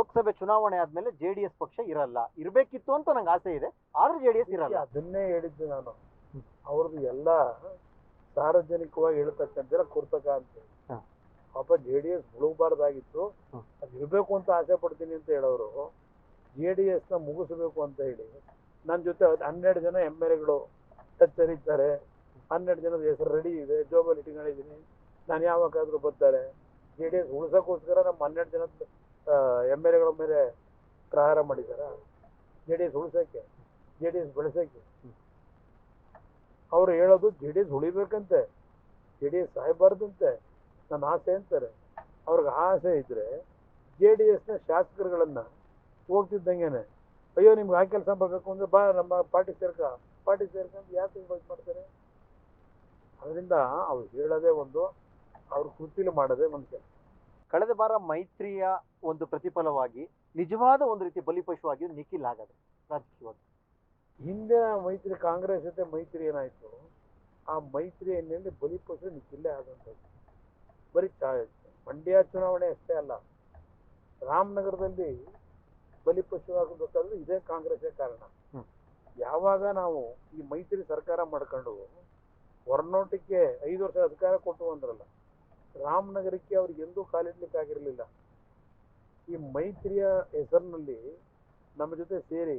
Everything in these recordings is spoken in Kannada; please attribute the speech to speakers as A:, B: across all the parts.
A: ಲೋಕಸಭೆ ಚುನಾವಣೆ ಆದ್ಮೇಲೆ ಜೆಡಿಎಸ್ ಪಕ್ಷ ಇರಲ್ಲ, ಇರ್ಬೇಕಿತ್ತು ಅಂತ ನಂಗೆ ಆಸೆ ಇದೆ, ಆದ್ರೆ ಜೆಡಿಎಸ್ ಇರಲ್ಲ.
B: ಅದನ್ನೇ ಹೇಳಿದ್ದು ನಾನು. ಅವ್ರದ್ದು ಎಲ್ಲ ಸಾರ್ವಜನಿಕವಾಗಿ ಹೇಳ್ತಕ್ಕಂಥ ಕುರ್ತಕ ಅಂತ ಹೇಳಿ. ಪಾಪ JDS ಮುಳುಗಬಾರ್ದಾಗಿತ್ತು, ಅದು ಇರಬೇಕು ಅಂತ ಆಸೆ ಪಡ್ತೀನಿ ಅಂತ ಹೇಳೋರು JDS ನ ಮುಗಿಸ್ಬೇಕು ಅಂತ ಹೇಳಿ ನನ್ನ ಜೊತೆ 12 ಜನ MLAಗಳು ಟಚ್ ಹರಿತಾರೆ. 12 ಜನದ ಹೆಸರು ರೆಡಿ ಇದೆ, ಜೋಬಲ್ಲಿ ಇಟ್ಕೊಂಡಿದ್ದೀನಿ, ನಾನು ಯಾವಾಗಾದ್ರೂ ಬರ್ತಾರೆ. JDS ಉಳ್ಸೋಕ್ಕೋಸ್ಕರ ನಮ್ಮ 12 ಜನದ MLAಗಳ ಮೇಲೆ ಪ್ರಹಾರ ಮಾಡಿದಾರ. JDS ಉಳ್ಸೋಕ್ಕೆ, JDS ಬೆಳೆಸೋಕ್ಕೆ. ಅವ್ರು ಹೇಳೋದು JDS ಉಳಿಬೇಕಂತೆ, JDS ಸಾಯಬಾರ್ದಂತೆ, ನನ್ನ ಆಸೆ ಅಂತಾರೆ. ಅವ್ರಿಗೆ ಆಸೆ ಇದ್ರೆ JDSನ ಶಾಸಕರುಗಳನ್ನ ಹೋಗ್ತಿದ್ದಂಗೆನೆ, ಅಯ್ಯೋ ನಿಮ್ಗೆ ಆ ಕೆಲಸ ಮಾಡಬೇಕು ಅಂದ್ರೆ ಬಾ ನಮ್ಮ ಪಾರ್ಟಿ ಸೇರ್ಕೊಂಡು ಯಾಕೆ ಇನ್ವೈಟ್ ಮಾಡ್ತಾರೆ? ಅದರಿಂದ ಅವ್ರು ಹೇಳೋದೇ ಒಂದು, ಅವ್ರ ಕೃತಿಲಿ ಮಾಡೋದೇ ಒಂದು ಕೆಲಸ.
A: ಕಳೆದ ಬಾರ ಮೈತ್ರಿಯ ಒಂದು ಪ್ರತಿಫಲವಾಗಿ ನಿಜವಾದ ಒಂದು ರೀತಿ ಬಲಿಪಶುವಾಗಿ ನಿಖಿಲ್ ಆಗದೆ ರಾಜಕೀಯವಾಗಿ.
B: ಹಿಂದೆ ಮೈತ್ರಿ ಕಾಂಗ್ರೆಸ್ ಜೊತೆ ಮೈತ್ರಿ ಏನಾಯ್ತು, ಆ ಮೈತ್ರಿ ಎಣ್ಣೆಯಲ್ಲಿ ಬಲಿಪಶು ನಿಖಿಲ್ಲೇ ಆದಂಥದ್ದು. ಬರೀ ಮಂಡ್ಯ ಚುನಾವಣೆ ಅಷ್ಟೇ ಅಲ್ಲ, ರಾಮನಗರದಲ್ಲಿ ಬಲಿಪಶು ಆಗಬೇಕಾದ್ರೆ ಇದೇ ಕಾಂಗ್ರೆಸ್ಸೇ ಕಾರಣ. ಯಾವಾಗ ನಾವು ಈ ಮೈತ್ರಿ ಸರ್ಕಾರ ಮಾಡ್ಕೊಂಡು ಹೊರನೋಟಕ್ಕೆ 5 ವರ್ಷ ಅಧಿಕಾರ ಕೊಟ್ಟು ಅಂದ್ರಲ್ಲ, ರಾಮನಗರಕ್ಕೆ ಅವ್ರಿಗೆ ಎಂದೂ ಕಾಲಿಡ್ಲಿಕ್ಕೆ ಆಗಿರಲಿಲ್ಲ. ಈ ಮೈತ್ರಿಯ ಹೆಸರಿನಲ್ಲಿ ನಮ್ಮ ಜೊತೆ ಸೇರಿ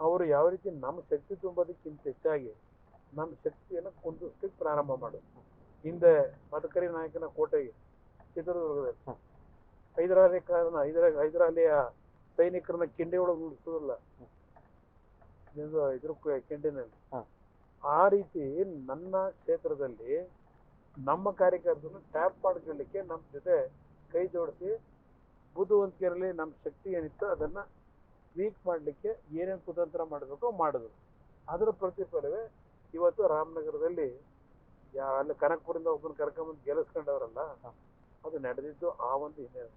B: ಅವರು ಯಾವ ರೀತಿ ನಮ್ಮ ಶಕ್ತಿ ತುಂಬೋದಕ್ಕಿಂತ ಹೆಚ್ಚಾಗಿ ನಮ್ಮ ಶಕ್ತಿಯನ್ನು ಕುಂದಿಸ್ಲಿಕ್ಕೆ ಪ್ರಾರಂಭ ಮಾಡೋದು. ಹಿಂದೆ ಮದಕರಿ ನಾಯಕನ ಕೋಟೆಗೆ ಚಿತ್ರದುರ್ಗದಲ್ಲಿ ಹೈದರಾಲಿಯ ಸೈನಿಕರನ್ನ ಕಿಂಡಿ ಒಳಗೆ ಉಳಿಸೋದಿಲ್ಲ, ಇದ್ರ ಕಿಂಡಿನಲ್ಲಿ. ಆ ರೀತಿ ನನ್ನ ಕ್ಷೇತ್ರದಲ್ಲಿ ನಮ್ಮ ಕಾರ್ಯಕರ್ತರನ್ನು ಟ್ಯಾಪ್ ಮಾಡ್ಕೊಳ್ಳಿಕ್ಕೆ ನಮ್ಮ ಜೊತೆ ಕೈ ಜೋಡಿಸಿ ಬುದ್ಧಿವಂತಿಕೆಯಲ್ಲಿ ನಮ್ಮ ಶಕ್ತಿ ಏನಿತ್ತು ಅದನ್ನ ವೀಕ್ ಮಾಡಲಿಕ್ಕೆ ಏನೇನು ಕುತಂತ್ರ ಮಾಡಬೇಕು ಮಾಡಿದ್ರು. ಅದರ ಪ್ರತಿಫಲವೇ ಇವತ್ತು ರಾಮನಗರದಲ್ಲಿ ಅಲ್ಲಿ ಕನಕಪುರದಿಂದ ಒಬ್ಬನ ಕರ್ಕೊಂಬಂದು ಗೆಲ್ಲಿಸ್ಕೊಂಡವ್ರಲ್ಲ, ಅದು ನಡೆದಿದ್ದು ಆ ಒಂದು ಹಿನ್ನೆಲೆ.